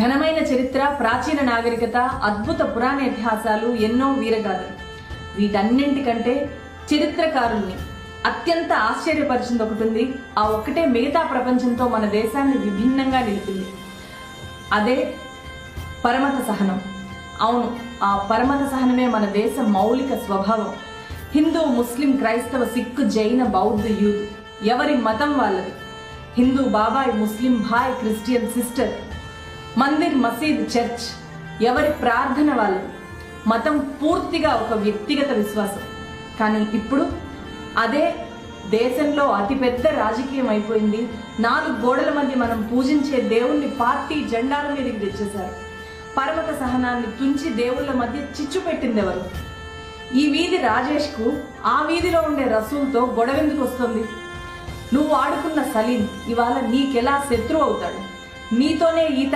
ఘనమైన చరిత్ర, ప్రాచీన నాగరికత, అద్భుత పురాణ ఇతిహాసాలు, ఎన్నో వీరగాథలు. వీటన్నింటికంటే చరిత్రకారుల్ని అత్యంత ఆశ్చర్యపరిచింది ఒకటి ఉంది. ఆ ఒక్కటే మిగతా ప్రపంచంతో మన దేశాన్ని విభిన్నంగా నిలిపింది. అదే పరమత సహనం. అవును, ఆ పరమత సహనమే మన దేశ మౌలిక స్వభావం. హిందూ, ముస్లిం, క్రైస్తవ, సిక్కు, జైన, బౌద్ధ, యూదు ఎవరి మతం వాళ్ళది. హిందూ బాబాయ్, ముస్లిం భాయ్, క్రిస్టియన్ సిస్టర్. మందిర్, మసీద్, చర్చ్ ఎవరి ప్రార్థన వాళ్ళది. మతం పూర్తిగా ఒక వ్యక్తిగత విశ్వాసం. కానీ ఇప్పుడు అదే దేశంలో అతిపెద్ద రాజకీయం అయిపోయింది. 4 గోడల మధ్య మనం పూజించే దేవుణ్ణి పార్టీ జెండాల మీదకి తెచ్చేశారు. పరమత సహనాన్ని తుంచి దేవుళ్ళ మధ్య చిచ్చు పెట్టింది ఎవరు? ఈ వీధి రాజేష్కు ఆ వీధిలో ఉండే రసూల్తో గొడవెందుకు వస్తుంది? నువ్వు ఆడుకున్న సలీం ఇవాళ నీకెలా శత్రువు అవుతాడు? నీతోనే ఈత